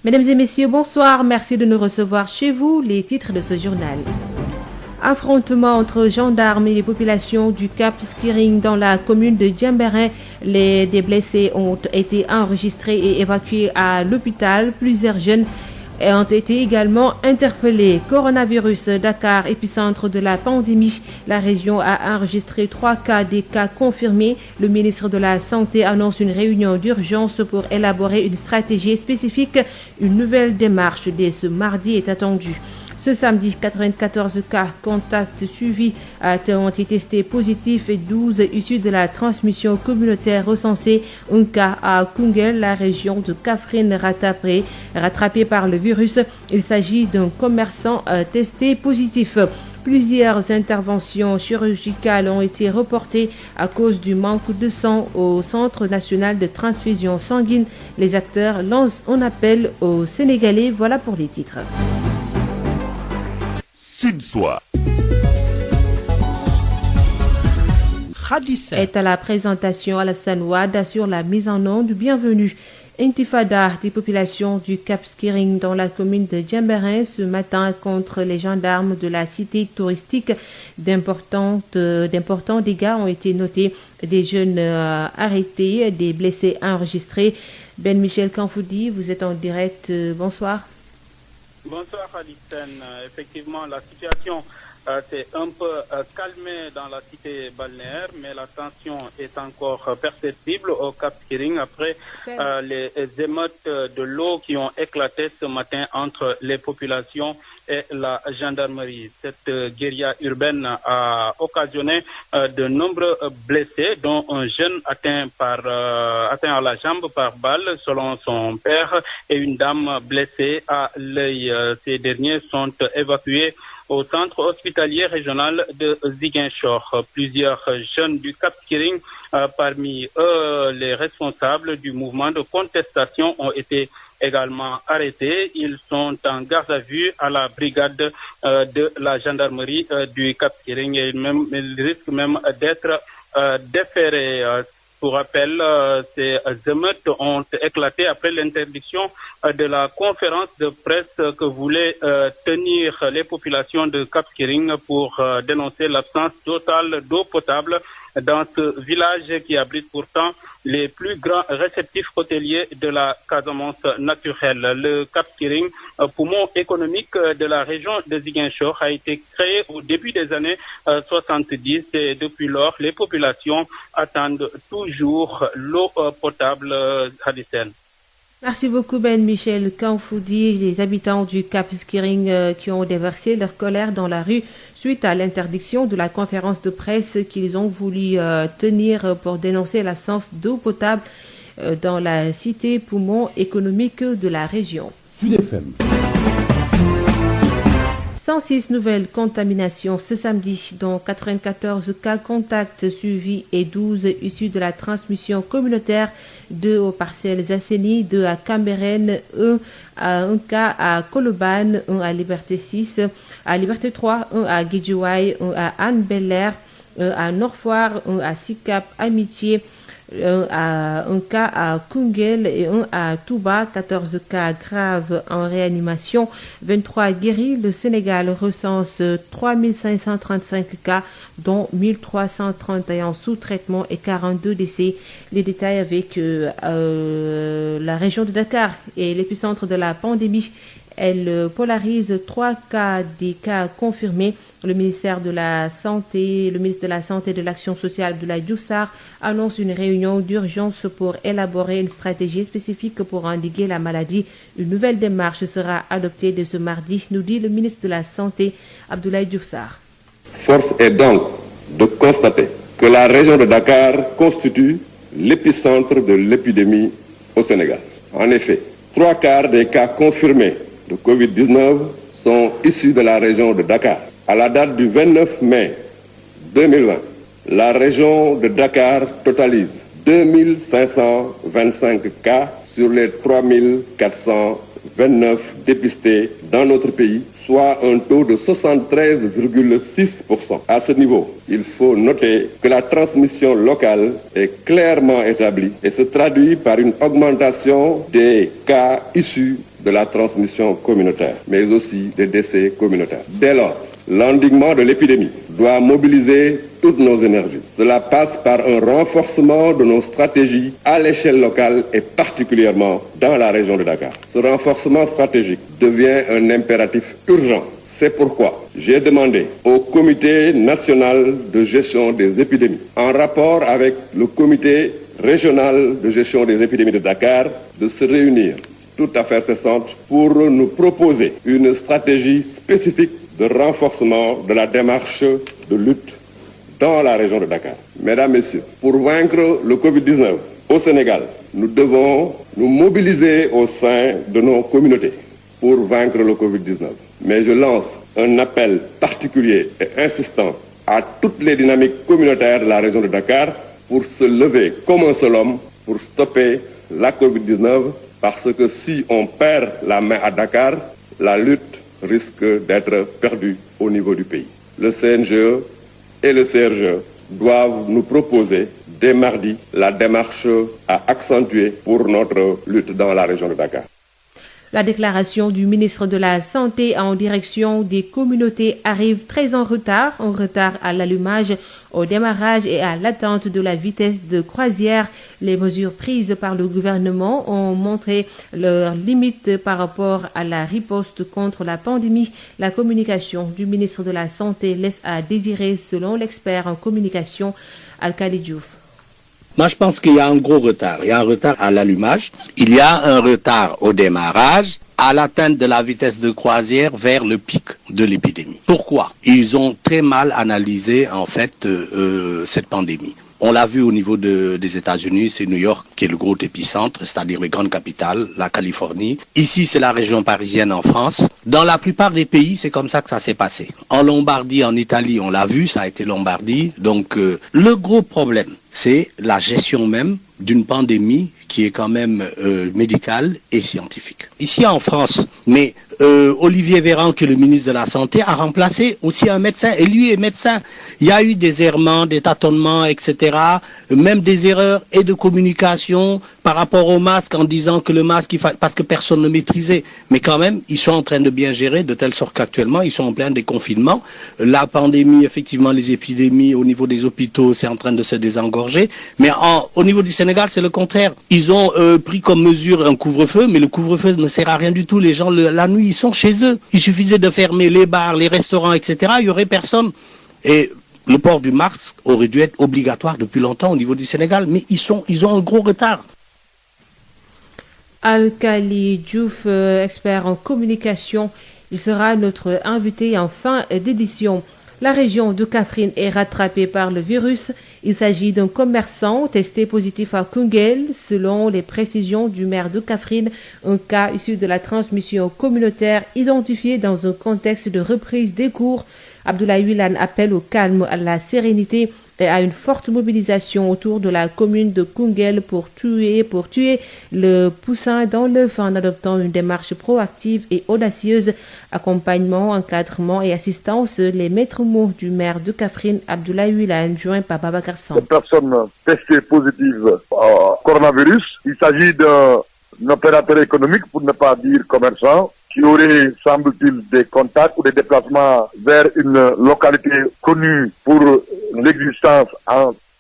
Mesdames et messieurs, bonsoir. Merci de nous recevoir chez vous. Les titres de ce journal. Affrontement entre gendarmes et les populations du Cap Skirring dans la commune de Djembérin. Des blessés ont été enregistrés et évacués à l'hôpital. Plusieurs jeunes ont été également interpellés. Coronavirus, Dakar, épicentre de la pandémie. La région a enregistré 3 cas, des cas confirmés. Le ministre de la Santé annonce une réunion d'urgence pour élaborer une stratégie spécifique. Une nouvelle démarche dès ce mardi est attendue. Ce samedi, 94 cas contacts suivis ont été testés positifs et 12 issus de la transmission communautaire recensée. Un cas à Koungheul, la région de Kaffrine, rattrapé par le virus. Il s'agit d'un commerçant testé positif. Plusieurs interventions chirurgicales ont été reportées à cause du manque de sang au Centre national de transfusion sanguine. Les acteurs lancent un appel aux Sénégalais. Voilà pour les titres. Est à la présentation. Alassane Ouad assure la mise en onde. Bienvenue. Intifada des populations du Cap Skirring dans la commune de Djembérin ce matin contre les gendarmes de la cité touristique. D'importants dégâts ont été notés. Des jeunes arrêtés, des blessés enregistrés. Ben Michel Kanfoudi, vous êtes en direct. Bonsoir. Bonsoir Alixène. Effectivement, la situation s'est un peu calmée dans la cité balnéaire, mais la tension est encore perceptible au Cap Skirring après les émeutes de l'eau qui ont éclaté ce matin entre les populations et la gendarmerie. Cette guérilla urbaine a occasionné de nombreux blessés, dont un jeune atteint à la jambe par balle, selon son père, et une dame blessée à l'œil. Ces derniers sont évacués au centre hospitalier régional de Ziguinchor. Plusieurs jeunes du Cap Skirring, parmi eux les responsables du mouvement de contestation, ont été également arrêtés. Ils sont en garde à vue à la brigade de la gendarmerie du Cap Skirring et ils risquent même d'être déférés. Pour rappel, ces émeutes ont éclaté après l'interdiction de la conférence de presse que voulaient tenir les populations de Cap Skirring pour dénoncer l'absence totale d'eau potable dans ce village qui abrite pourtant les plus grands réceptifs hôteliers de la Casamance naturelle. Le Cap Skirring, poumon économique de la région de Ziguinchor, a été créé au début des années 70 et depuis lors, les populations attendent toujours l'eau potable haïtienne. Merci beaucoup Ben Michel Kanfoudi. Les habitants du Cap Skirring qui ont déversé leur colère dans la rue suite à l'interdiction de la conférence de presse qu'ils ont voulu tenir pour dénoncer l'absence d'eau potable dans la cité poumon économique de la région. Sud FM. 106 nouvelles contaminations ce samedi, dont 94 cas contacts suivis et 12 issus de la transmission communautaire, 2 aux Parcelles Assainies, 2 à Cambérène, un cas à Colobane, 1 à Liberté 6, à Liberté 3, 1 à Guédiawaye, 1 à Anne-Belair, 1 à Nord-Foire, 1 à Sicap Amitié, un cas à Koungheul et 1 à Touba, 14 cas graves en réanimation, 23 guéris. Le Sénégal recense 3535 cas, dont 1331 sous traitement et 42 décès. Les détails avec la région de Dakar et l'épicentre de la pandémie. Elle polarise 3 cas, des cas confirmés. Le ministre de la Santé et de l'Action sociale Abdoulaye Diouf Sarr annonce une réunion d'urgence pour élaborer une stratégie spécifique pour endiguer la maladie. Une nouvelle démarche sera adoptée dès ce mardi, nous dit le ministre de la Santé Abdoulaye Diouf Sarr. Force est donc de constater que la région de Dakar constitue l'épicentre de l'épidémie au Sénégal. En effet, 3 quarts des cas confirmés de Covid-19 sont issus de la région de Dakar. À la date du 29 mai 2020, la région de Dakar totalise 2525 cas sur les 3429 dépistés dans notre pays, soit un taux de 73,6%. À ce niveau, il faut noter que la transmission locale est clairement établie et se traduit par une augmentation des cas issus de la transmission communautaire, mais aussi des décès communautaires. Dès lors, l'endiguement de l'épidémie doit mobiliser toutes nos énergies. Cela passe par un renforcement de nos stratégies à l'échelle locale et particulièrement dans la région de Dakar. Ce renforcement stratégique devient un impératif urgent. C'est pourquoi j'ai demandé au Comité national de gestion des épidémies, en rapport avec le Comité régional de gestion des épidémies de Dakar, de se réunir toute affaire cessante pour nous proposer une stratégie spécifique de renforcement de la démarche de lutte dans la région de Dakar. Mesdames, Messieurs, pour vaincre le Covid-19 au Sénégal, nous devons nous mobiliser au sein de nos communautés pour vaincre le Covid-19. Mais je lance un appel particulier et insistant à toutes les dynamiques communautaires de la région de Dakar pour se lever comme un seul homme pour stopper la Covid-19 parce que si on perd la main à Dakar, la lutte risque d'être perdue au niveau du pays. Le CNGE et le CRGE doivent nous proposer dès mardi la démarche à accentuer pour notre lutte dans la région de Dakar. La déclaration du ministre de la Santé en direction des communautés arrive très en retard à l'allumage, au démarrage et à l'atteinte de la vitesse de croisière. Les mesures prises par le gouvernement ont montré leurs limites par rapport à la riposte contre la pandémie. La communication du ministre de la Santé laisse à désirer, selon l'expert en communication Alkali Diouf. Moi, je pense qu'il y a un gros retard. Il y a un retard à l'allumage. Il y a un retard au démarrage, à l'atteinte de la vitesse de croisière vers le pic de l'épidémie. Pourquoi? Ils ont très mal analysé, en fait, cette pandémie. On l'a vu au niveau des États-Unis, c'est New York qui est le gros épicentre, c'est-à-dire les grandes capitales, la Californie. Ici, c'est la région parisienne en France. Dans la plupart des pays, c'est comme ça que ça s'est passé. En Lombardie, en Italie, on l'a vu, ça a été Lombardie. Donc, le gros problème, c'est la gestion même d'une pandémie qui est quand même médicale et scientifique. Ici en France, mais Olivier Véran, qui est le ministre de la Santé, a remplacé aussi un médecin, et lui est médecin. Il y a eu des errements, des tâtonnements, etc., même des erreurs et de communication par rapport au masque, en disant que le masque, parce que personne ne maîtrisait. Mais quand même, ils sont en train de bien gérer, de telle sorte qu'actuellement, ils sont en plein déconfinement. La pandémie, effectivement, les épidémies au niveau des hôpitaux, c'est en train de se désengorger. Mais au niveau du Sénégal, c'est le contraire. Ils ont pris comme mesure un couvre-feu, mais le couvre-feu ne sert à rien du tout. Les gens, la nuit, ils sont chez eux. Il suffisait de fermer les bars, les restaurants, etc. Il n'y aurait personne. Et le port du masque aurait dû être obligatoire depuis longtemps au niveau du Sénégal, mais ils ont un gros retard. Alkali Diouf, expert en communication, il sera notre invité en fin d'édition. La région de Kaffrine est rattrapée par le virus. Il s'agit d'un commerçant testé positif à Koungheul. Selon les précisions du maire de Kaffrine, un cas issu de la transmission communautaire identifié dans un contexte de reprise des cours. Abdoulaye Wilane appelle au calme, à la sérénité et à une forte mobilisation autour de la commune de Koungheul pour tuer le poussin dans l'œuf en adoptant une démarche proactive et audacieuse. Accompagnement, encadrement et assistance, les maîtres mots du maire de Kaffrine, Abdoulaye Wilane, joint par Babacar Samb. Personne testée positive au coronavirus. Il s'agit d'un opérateur économique, pour ne pas dire commerçant, qui aurait, semble-t-il, des contacts ou des déplacements vers une localité connue pour l'existence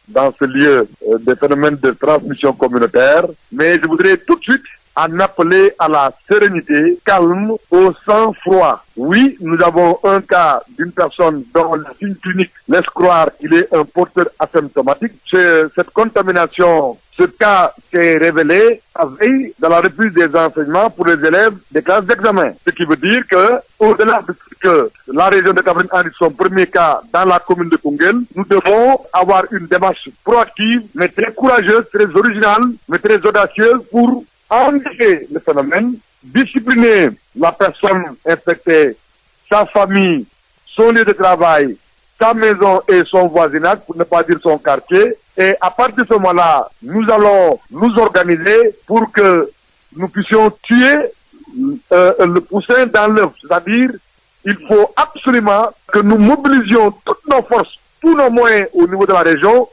dans ce lieu des phénomènes de transmission communautaire. Mais je voudrais tout de suite en appeler à la sérénité, calme, au sang-froid. Oui, nous avons un cas d'une personne dont le signe clinique laisse croire qu'il est un porteur asymptomatique. Cette contamination, ce cas s'est révélé à veille de la reprise des enseignements pour les élèves des classes d'examen. Ce qui veut dire que, au-delà de ce que la région de Kaffrine a dit son premier cas dans la commune de Koungheul, nous devons avoir une démarche proactive, mais très courageuse, très originale, mais très audacieuse pour endiguer le phénomène, discipliner la personne infectée, sa famille, son lieu de travail, sa maison et son voisinage, pour ne pas dire son quartier. Et à partir de ce moment-là, nous allons nous organiser pour que nous puissions tuer le poussin dans l'œuf. C'est-à-dire, il faut absolument que nous mobilisions toutes nos forces, tous nos moyens au niveau de la région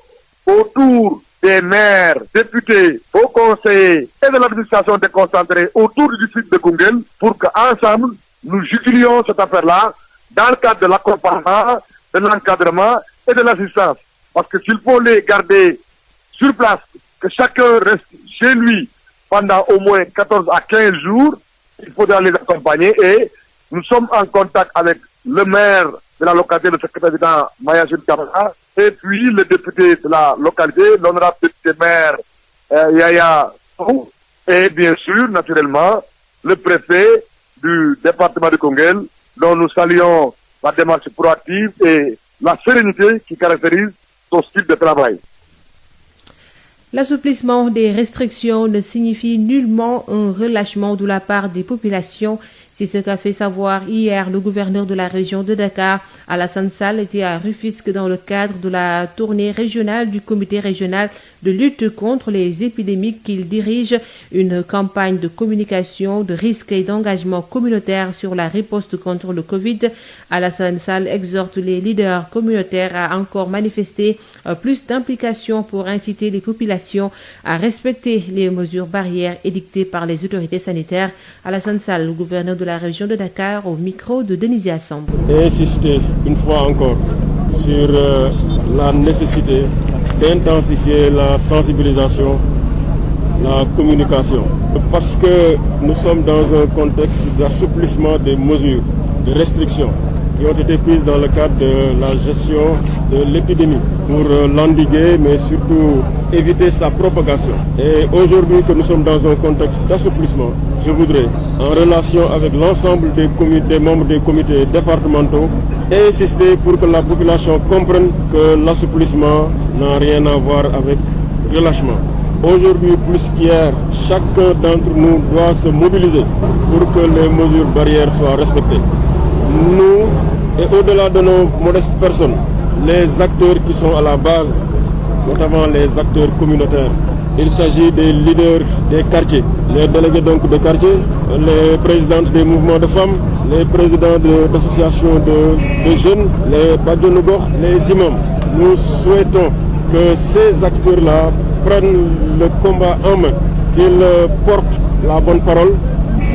autour des maires, députés, hauts conseillers et de l'administration déconcentrée autour du district de Koungheul pour qu'ensemble, nous utilisions cette affaire-là dans le cadre de l'accompagnement, de l'encadrement et de l'assistance. Parce que s'il faut les garder sur place, que chacun reste chez lui pendant au moins 14 à 15 jours, il faudra les accompagner et nous sommes en contact avec le maire de la localité, le secrétaire d'État Mayacine Camara, et puis le député de la localité, l'honorable député maire Yaya Sow, et bien sûr, naturellement, le préfet du département de Koungheul, dont nous saluons la démarche proactive et la sérénité qui caractérise son style de travail. L'assouplissement des restrictions ne signifie nullement un relâchement de la part des populations. C'est ce qu'a fait savoir hier le gouverneur de la région de Dakar. Alassane Sall était à Rufisque dans le cadre de la tournée régionale du comité régional de lutte contre les épidémies qu'il dirige, une campagne de communication, de risques et d'engagement communautaire sur la riposte contre le Covid. Alassane Sall exhorte les leaders communautaires à encore manifester plus d'implication pour inciter les populations à respecter les mesures barrières édictées par les autorités sanitaires. Alassane Sall, le gouverneur de la région de Dakar, au micro de Denisia Sambou. Et insister une fois encore sur la nécessité d'intensifier la sensibilisation, la communication. Parce que nous sommes dans un contexte d'assouplissement des mesures, de restrictions qui ont été prises dans le cadre de la gestion de l'épidémie pour l'endiguer, mais surtout éviter sa propagation. Et aujourd'hui que nous sommes dans un contexte d'assouplissement, je voudrais, en relation avec l'ensemble des membres des comités départementaux, insister pour que la population comprenne que l'assouplissement n'a rien à voir avec relâchement. Aujourd'hui, plus qu'hier, chacun d'entre nous doit se mobiliser pour que les mesures barrières soient respectées. Nous, et au-delà de nos modestes personnes, les acteurs qui sont à la base, notamment les acteurs communautaires, il s'agit des leaders des quartiers, les délégués donc de quartier, les présidentes des mouvements de femmes, les présidents d'associations de jeunes, les badjonogor, les imams. Nous souhaitons que ces acteurs-là prennent le combat en main, qu'ils portent la bonne parole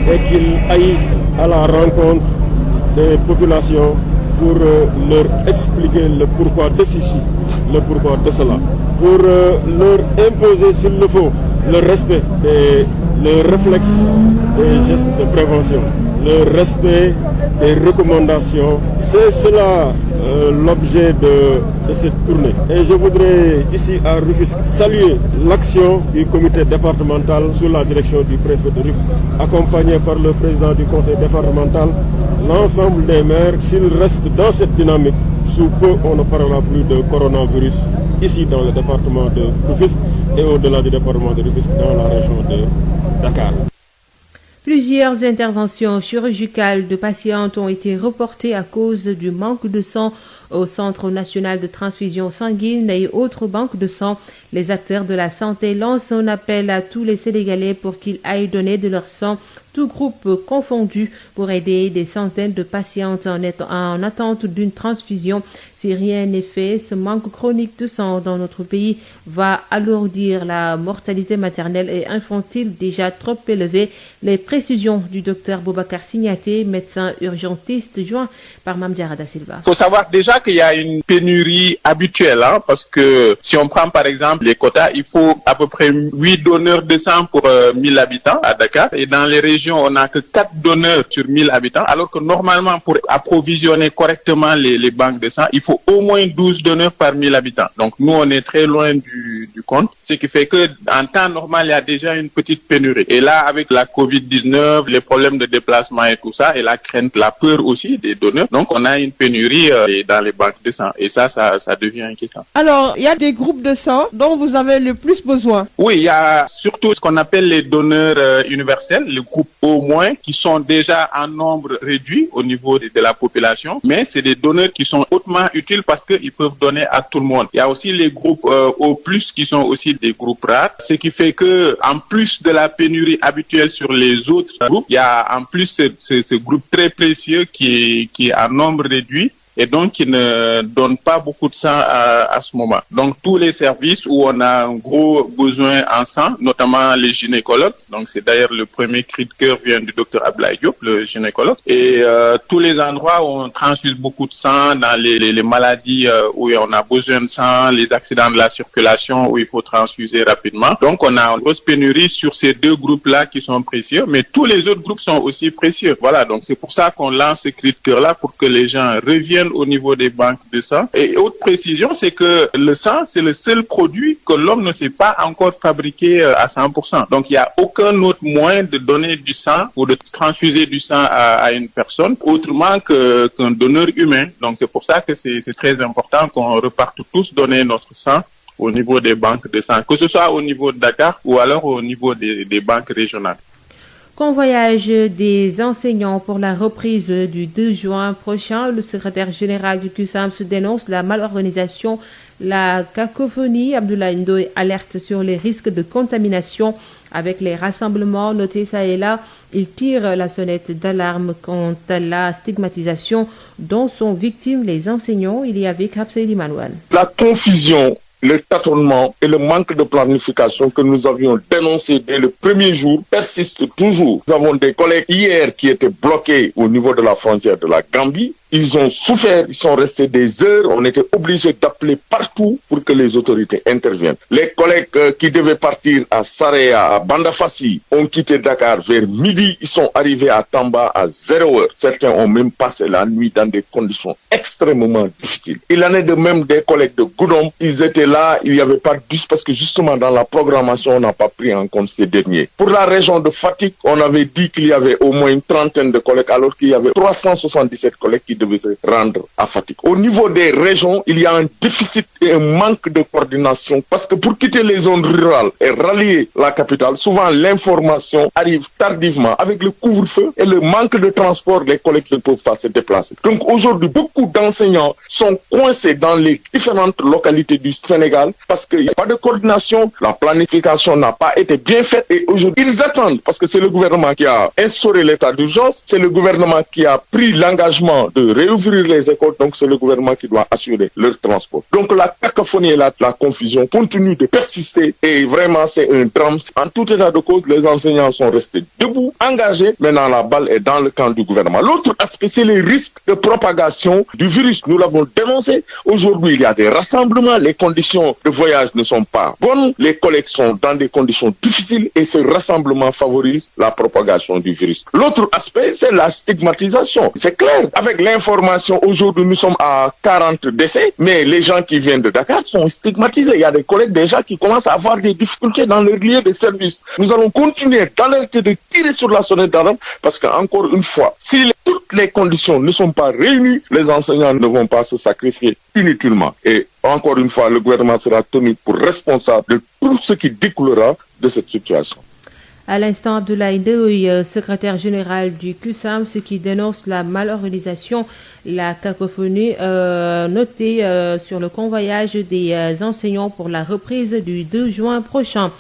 et qu'ils aillent à la rencontre des populations pour leur expliquer le pourquoi de ceci, le pourquoi de cela, pour leur imposer s'il le faut le respect et le réflexe des gestes de prévention, le respect des recommandations. C'est cela l'objet de cette tournée. Et je voudrais ici à Rufisque saluer l'action du comité départemental sous la direction du préfet de Rufisque, accompagné par le président du conseil départemental, l'ensemble des maires. S'ils restent dans cette dynamique, sous peu on ne parlera plus de coronavirus ici dans le département de Rufisque et au-delà du département de Rufisque dans la région de Dakar. Plusieurs interventions chirurgicales de patientes ont été reportées à cause du manque de sang au Centre national de transfusion sanguine et autres banques de sang. Les acteurs de la santé lancent un appel à tous les Sénégalais pour qu'ils aillent donner de leur sang, tout groupe confondu, pour aider des centaines de patientes en attente d'une transfusion. Si rien n'est fait, ce manque chronique de sang dans notre pays va alourdir la mortalité maternelle et infantile déjà trop élevée. Les précisions du docteur Boubacar Signaté, médecin urgentiste, joint par Mame Diarra Da Silva. Il faut savoir déjà qu'il y a une pénurie habituelle, parce que si on prend par exemple les quotas, il faut à peu près 8 donneurs de sang pour 1000 habitants à Dakar. Et dans les régions, on n'a que 4 donneurs sur 1000 habitants, alors que normalement, pour approvisionner correctement les banques de sang, il faut au moins 12 donneurs par 1000 habitants. Donc nous, on est très loin du compte, ce qui fait que en temps normal, il y a déjà une petite pénurie. Et là, avec la Covid-19, les problèmes de déplacement et tout ça, et la crainte, la peur aussi des donneurs, donc on a une pénurie dans les banques de sang. Et ça devient inquiétant. Alors, il y a des groupes de sang dont vous avez le plus besoin? Oui, il y a surtout ce qu'on appelle les donneurs universels, les groupes au moins, qui sont déjà en nombre réduit au niveau de la population, mais c'est des donneurs qui sont hautement utiles parce qu'ils peuvent donner à tout le monde. Il y a aussi les groupes au plus qui sont aussi des groupes rares, ce qui fait que en plus de la pénurie habituelle sur les autres groupes, il y a en plus ce groupe très précieux qui est en nombre réduit et donc ils ne donnent pas beaucoup de sang à ce moment. Donc tous les services où on a un gros besoin en sang, notamment les gynécologues, donc c'est d'ailleurs le premier cri de cœur vient du docteur Ablaye Diop, le gynécologue, et tous les endroits où on transfuse beaucoup de sang, dans les maladies où on a besoin de sang, les accidents de la circulation où il faut transfuser rapidement. Donc on a une grosse pénurie sur ces deux groupes-là qui sont précieux, mais tous les autres groupes sont aussi précieux. Voilà, donc c'est pour ça qu'on lance ce cri de cœur-là pour que les gens reviennent au niveau des banques de sang. Et autre précision, c'est que le sang, c'est le seul produit que l'homme ne sait pas encore fabriquer à 100%. Donc il n'y a aucun autre moyen de donner du sang ou de transfuser du sang à une personne autrement qu'un donneur humain. Donc c'est pour ça que c'est très important qu'on reparte tous donner notre sang au niveau des banques de sang, que ce soit au niveau de Dakar ou alors au niveau des banques régionales. Convoyage des enseignants pour la reprise du 2 juin prochain. Le secrétaire général du CUSAMS dénonce la malorganisation, la cacophonie. Abdoulaye Ndoye alerte sur les risques de contamination avec les rassemblements notés ça et là. Il tire la sonnette d'alarme quant à la stigmatisation dont sont victimes les enseignants. Il y avait Kapseidi Manouane. La confusion, le tâtonnement et le manque de planification que nous avions dénoncé dès le premier jour persiste toujours. Nous avons des collègues hier qui étaient bloqués au niveau de la frontière de la Gambie. Ils ont souffert, ils sont restés des heures, on était obligé d'appeler partout pour que les autorités interviennent. Les collègues qui devaient partir à Saraya, à Bandafassi, ont quitté Dakar vers midi, ils sont arrivés à Tamba à 0 heure. Certains ont même passé la nuit dans des conditions extrêmement difficiles. Il en est de même des collègues de Goudomp, ils étaient là, il n'y avait pas de bus parce que justement dans la programmation, on n'a pas pris en compte ces derniers. Pour la région de Fatick, on avait dit qu'il y avait au moins une trentaine de collègues alors qu'il y avait 377 collègues qui devaient se rendre à Fatick. Au niveau des régions, il y a un déficit et un manque de coordination parce que pour quitter les zones rurales et rallier la capitale, souvent l'information arrive tardivement avec le couvre-feu et le manque de transport, les collègues ne peuvent pas se déplacer. Donc aujourd'hui, beaucoup d'enseignants sont coincés dans les différentes localités du Sénégal parce qu'il n'y a pas de coordination, la planification n'a pas été bien faite et aujourd'hui, ils attendent parce que c'est le gouvernement qui a instauré l'état d'urgence, c'est le gouvernement qui a pris l'engagement de réouvrir les écoles, donc c'est le gouvernement qui doit assurer leur transport. Donc la cacophonie et la confusion continuent de persister et vraiment c'est un drame. En tout état de cause, les enseignants sont restés debout, engagés. Maintenant la balle est dans le camp du gouvernement. L'autre aspect, c'est les risques de propagation du virus. Nous l'avons dénoncé. Aujourd'hui, il y a des rassemblements, les conditions de voyage ne sont pas bonnes, les collègues sont dans des conditions difficiles et ce rassemblement favorise la propagation du virus. L'autre aspect, c'est la stigmatisation. C'est clair, avec l'information, aujourd'hui nous sommes à 40 décès, mais les gens qui viennent de Dakar sont stigmatisés. Il y a des collègues déjà qui commencent à avoir des difficultés dans leur lieu de service. Nous allons continuer d'alerter, de tirer sur la sonnette d'alarme parce qu'encore une fois, si toutes les conditions ne sont pas réunies, les enseignants ne vont pas se sacrifier inutilement. Et encore une fois, le gouvernement sera tenu pour responsable de tout ce qui découlera de cette situation. À l'instant, Abdoulaye Ndoye, secrétaire général du CUSAMS, qui dénonce la malorganisation, la cacophonie notée sur le convoyage des enseignants pour la reprise du 2 juin prochain.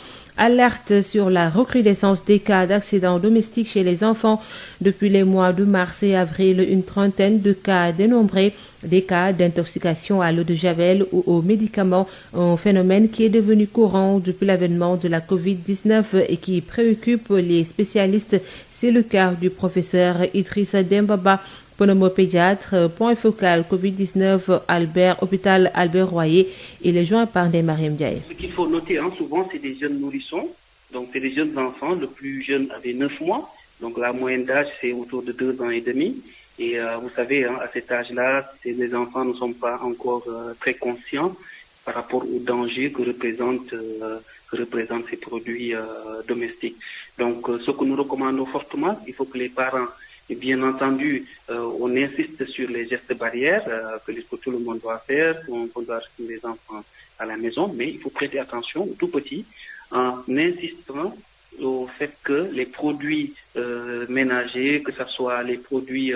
Alerte sur la recrudescence des cas d'accidents domestiques chez les enfants. Depuis les mois de mars et avril, une trentaine de cas dénombrés, des cas d'intoxication à l'eau de javel ou aux médicaments, un phénomène qui est devenu courant depuis l'avènement de la Covid-19 et qui préoccupe les spécialistes. C'est le cas du professeur Idrissa Dembaba, pneumopédiatre, point focal Covid-19 hôpital Albert Royer. Il est joint par des Mariam Diaye. Ce qu'il faut noter, souvent c'est des jeunes nourrissons, donc c'est des jeunes enfants. Le plus jeune avait 9 mois, donc la moyenne d'âge c'est autour de 2 ans et demi. Et vous savez, à cet âge-là, les enfants ne sont pas encore très conscients par rapport aux dangers que représentent ces produits domestiques. Donc ce que nous recommandons fortement, il faut que les parents, et bien entendu, on insiste sur les gestes barrières que tout le monde doit faire, qu'on doit rester les enfants à la maison, mais il faut prêter attention aux tout petits en insistant au fait que les produits ménagers, que ce soit les produits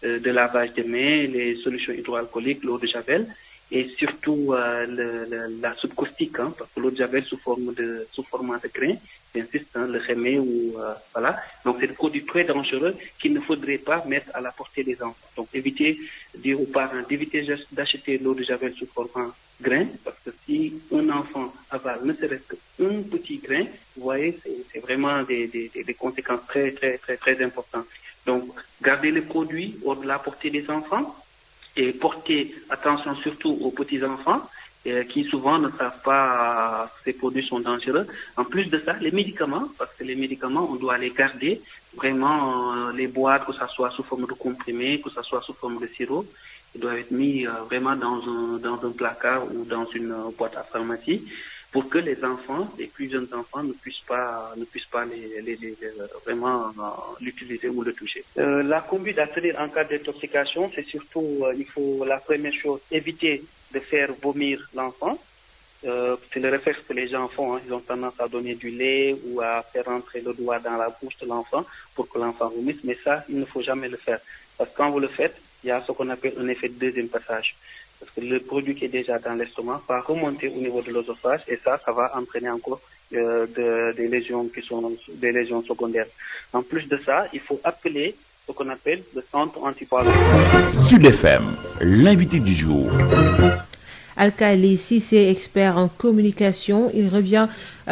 de lavage des mains, les solutions hydroalcooliques, l'eau de javel, et surtout la soude caustique, hein, parce que l'eau de javel sous format de grains, j'insiste, hein, le rémé ou voilà. Donc c'est des produits très dangereux qu'il ne faudrait pas mettre à la portée des enfants. Donc éviter, dire aux parents d'éviter d'acheter l'eau de javel sous format grain, parce que si un enfant avale ne serait-ce qu'un petit grain, vous voyez, c'est vraiment des conséquences très très très très importantes. Donc garder les produits hors de la portée des enfants et porter attention surtout aux petits enfants qui souvent ne savent pas que ces produits sont dangereux. En plus de ça, les médicaments, parce que les médicaments, on doit les garder, vraiment les boîtes, que ça soit sous forme de comprimés, que ça soit sous forme de sirop, ils doivent être mis vraiment dans un placard ou dans une boîte à pharmacie pour que les enfants, les plus jeunes enfants, ne puissent pas vraiment l'utiliser ou le toucher. La conduite à tenir en cas d'intoxication, c'est surtout, il faut la première chose, éviter de faire vomir l'enfant. C'est le réflexe que les gens font, hein. Ils ont tendance à donner du lait ou à faire entrer le doigt dans la bouche de l'enfant pour que l'enfant vomisse, mais ça, il ne faut jamais le faire. Parce que quand vous le faites, il y a ce qu'on appelle un effet de deuxième passage. Parce que le produit qui est déjà dans l'estomac va remonter au niveau de l'œsophage et ça va entraîner encore des lésions qui sont des lésions secondaires. En plus de ça, il faut appeler ce qu'on appelle le centre antipaludisme. Sud FM, l'invité du jour. Alkali Cissé, expert en communication, il revient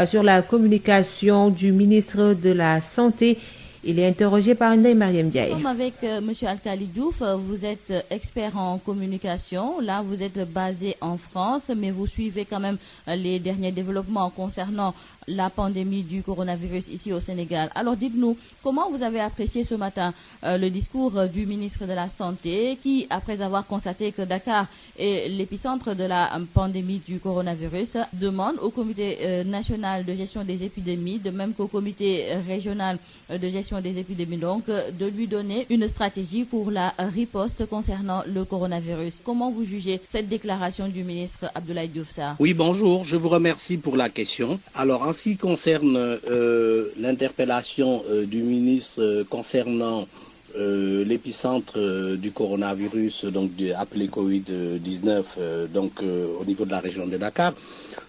sur la communication du ministre de la Santé. Il est interrogé par Ndeye Mariam Ndiaye. Nous sommes avec M. Alkali Diouf. Vous êtes expert en communication. Là, vous êtes basé en France, mais vous suivez quand même les derniers développements concernant la pandémie du coronavirus ici au Sénégal. Alors dites-nous, comment vous avez apprécié ce matin le discours du ministre de la Santé qui, après avoir constaté que Dakar est l'épicentre de la pandémie du coronavirus, demande au comité national de gestion des épidémies, de même qu'au comité régional de gestion des épidémies, donc, de lui donner une stratégie pour la riposte concernant le coronavirus. Comment vous jugez cette déclaration du ministre Abdoulaye Diouf Sarr? Oui, bonjour, je vous remercie pour la question. Alors, en ce qui concerne l'interpellation du ministre concernant l'épicentre du coronavirus, donc appelé Covid-19, au niveau de la région de Dakar,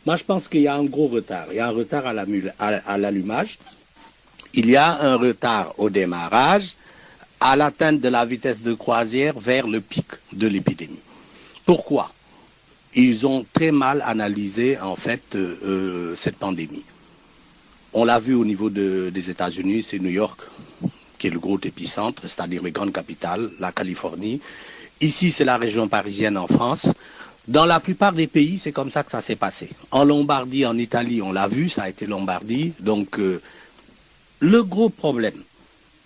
moi je pense qu'il y a un gros retard. Il y a un retard à l'allumage. Il y a un retard au démarrage, à l'atteinte de la vitesse de croisière vers le pic de l'épidémie. Pourquoi? Ils ont très mal analysé en fait cette pandémie. On l'a vu au niveau des États-Unis, c'est New York qui est le gros épicentre, c'est-à-dire les grandes capitales, la Californie. Ici, c'est la région parisienne en France. Dans la plupart des pays, c'est comme ça que ça s'est passé. En Lombardie, en Italie, on l'a vu, ça a été Lombardie. Donc, le gros problème,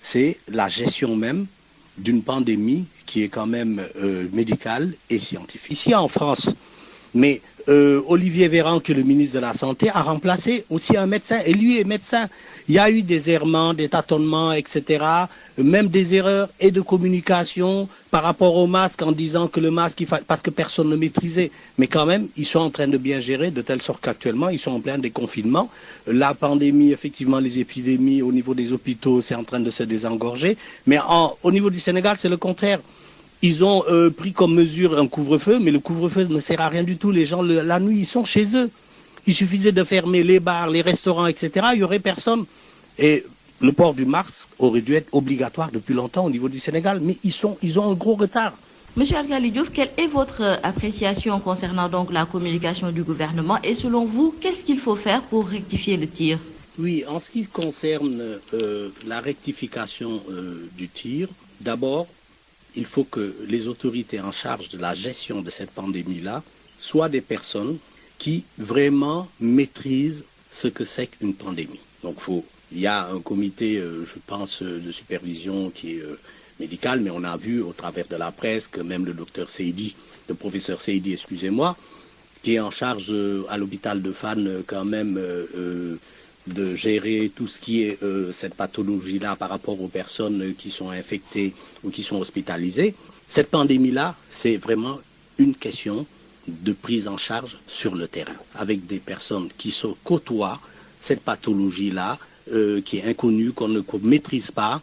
c'est la gestion même d'une pandémie qui est quand même médicale et scientifique. Ici en France, mais Olivier Véran, qui est le ministre de la Santé, a remplacé aussi un médecin, et lui est médecin. Il y a eu des errements, des tâtonnements, etc., même des erreurs et de communication par rapport au masque, en disant que le masque, parce que personne ne maîtrisait. Mais quand même, ils sont en train de bien gérer, de telle sorte qu'actuellement, ils sont en plein déconfinement. La pandémie, effectivement, les épidémies au niveau des hôpitaux, c'est en train de se désengorger. Mais au niveau du Sénégal, c'est le contraire. Ils ont pris comme mesure un couvre-feu, mais le couvre-feu ne sert à rien du tout. Les gens, la nuit, ils sont chez eux. Il suffisait de fermer les bars, les restaurants, etc. Il n'y aurait personne. Et le port du masque aurait dû être obligatoire depuis longtemps au niveau du Sénégal, mais ils ont un gros retard. Monsieur Alkali Diouf, quelle est votre appréciation concernant donc la communication du gouvernement et selon vous, qu'est-ce qu'il faut faire pour rectifier le tir? Oui, en ce qui concerne la rectification du tir, d'abord, il faut que les autorités en charge de la gestion de cette pandémie-là soient des personnes qui vraiment maîtrisent ce que c'est qu'une pandémie. Donc il y a un comité, je pense, de supervision qui est médical, mais on a vu au travers de la presse que même le docteur Seydi, le professeur Seydi, excusez-moi, qui est en charge à l'hôpital de Fann quand même de gérer tout ce qui est cette pathologie-là par rapport aux personnes qui sont infectées ou qui sont hospitalisées. Cette pandémie-là, c'est vraiment une question de prise en charge sur le terrain, avec des personnes qui se côtoient cette pathologie-là, qui est inconnue, qu'on ne maîtrise pas,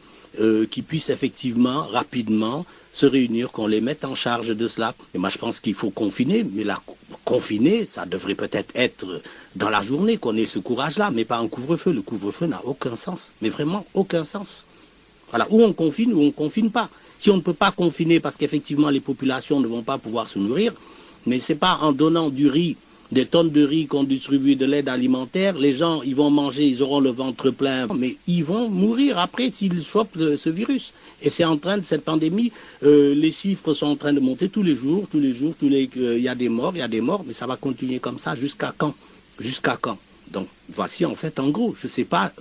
qui puissent effectivement, rapidement, se réunir, qu'on les mette en charge de cela. Et moi, je pense qu'il faut confiner, mais confiner, ça devrait peut-être être dans la journée qu'on ait ce courage-là, mais pas en couvre-feu. Le couvre-feu n'a aucun sens, mais vraiment aucun sens. Voilà, ou on confine pas. Si on ne peut pas confiner parce qu'effectivement les populations ne vont pas pouvoir se nourrir, mais c'est pas en donnant du riz, des tonnes de riz qu'on distribue de l'aide alimentaire, les gens, ils vont manger, ils auront le ventre plein, mais ils vont mourir après s'ils chopent ce virus. Et c'est en train de cette pandémie, les chiffres sont en train de monter tous les jours, il y a des morts, mais ça va continuer comme ça jusqu'à quand? Jusqu'à quand? Donc voici en fait en gros, je ne sais pas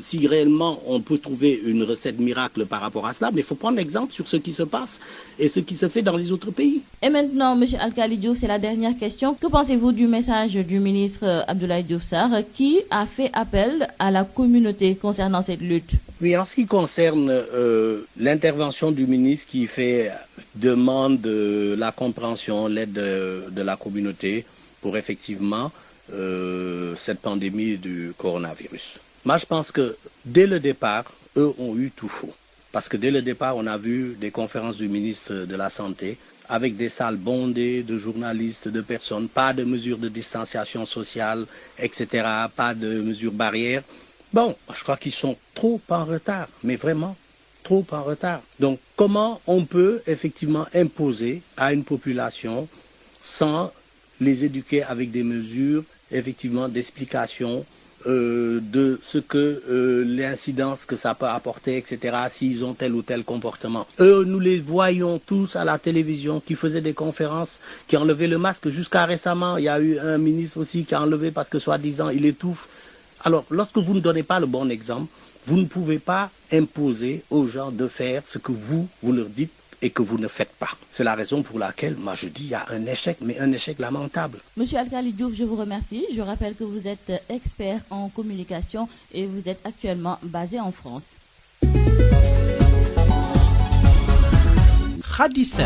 si réellement on peut trouver une recette miracle par rapport à cela, mais il faut prendre exemple sur ce qui se passe et ce qui se fait dans les autres pays. Et maintenant, M. Alkali Diouf, c'est la dernière question. Que pensez-vous du message du ministre Abdoulaye Diouf Sarr qui a fait appel à la communauté concernant cette lutte? Oui, en ce qui concerne l'intervention du ministre qui demande la compréhension, l'aide de la communauté pour effectivement cette pandémie du coronavirus. Moi, je pense que dès le départ, eux ont eu tout faux. Parce que dès le départ, on a vu des conférences du ministre de la Santé avec des salles bondées de journalistes, de personnes, pas de mesures de distanciation sociale, etc., pas de mesures barrières. Bon, je crois qu'ils sont trop en retard, mais vraiment trop en retard. Donc, comment on peut effectivement imposer à une population sans les éduquer avec des mesures, effectivement, d'explication de ce que l'incidence que ça peut apporter, etc., s'ils ont tel ou tel comportement. Eux, nous les voyons tous à la télévision qui faisaient des conférences, qui enlevaient le masque. Jusqu'à récemment, il y a eu un ministre aussi qui a enlevé parce que, soi-disant, il étouffe. Alors, lorsque vous ne donnez pas le bon exemple, vous ne pouvez pas imposer aux gens de faire ce que vous leur dites et que vous ne faites pas. C'est la raison pour laquelle, moi je dis, il y a un échec, mais un échec lamentable. Monsieur Alkali Diouf, je vous remercie. Je rappelle que vous êtes expert en communication et vous êtes actuellement basé en France. Khadissa.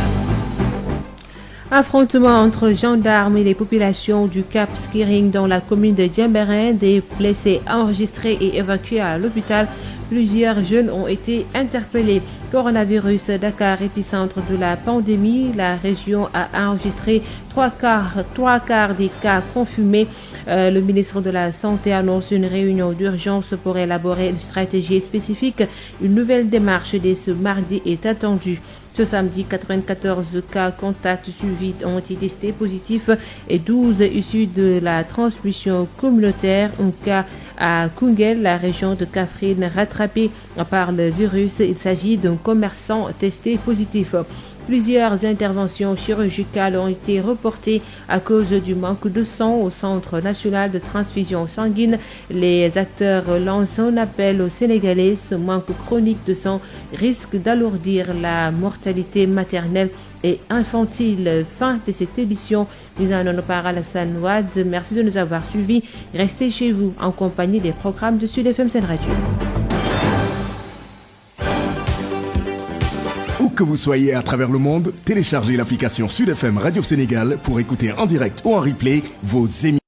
Affrontement entre gendarmes et les populations du Cap Skirring dans la commune de Diembéring, des blessés enregistrés et évacués à l'hôpital. Plusieurs jeunes ont été interpellés. Coronavirus, Dakar, épicentre de la pandémie. La région a enregistré trois quarts des cas confirmés. Le ministre de la Santé annonce une réunion d'urgence pour élaborer une stratégie spécifique. Une nouvelle démarche dès ce mardi est attendue. Ce samedi, 94 cas contacts suivis ont été testés positifs et 12 issus de la transmission communautaire. Un cas à Koungheul, la région de Kaffrine, rattrapé par le virus. Il s'agit d'un commerçant testé positif. Plusieurs interventions chirurgicales ont été reportées à cause du manque de sang au Centre national de transfusion sanguine. Les acteurs lancent un appel aux Sénégalais. Ce manque chronique de sang risque d'alourdir la mortalité maternelle et infantile. Fin de cette édition mise en ondes par Alassane Ouad. Merci de nous avoir suivis. Restez chez vous en compagnie des programmes de Sud FM Sen Radio. Où que vous soyez à travers le monde, téléchargez l'application Sud FM Radio Sénégal pour écouter en direct ou en replay vos émissions.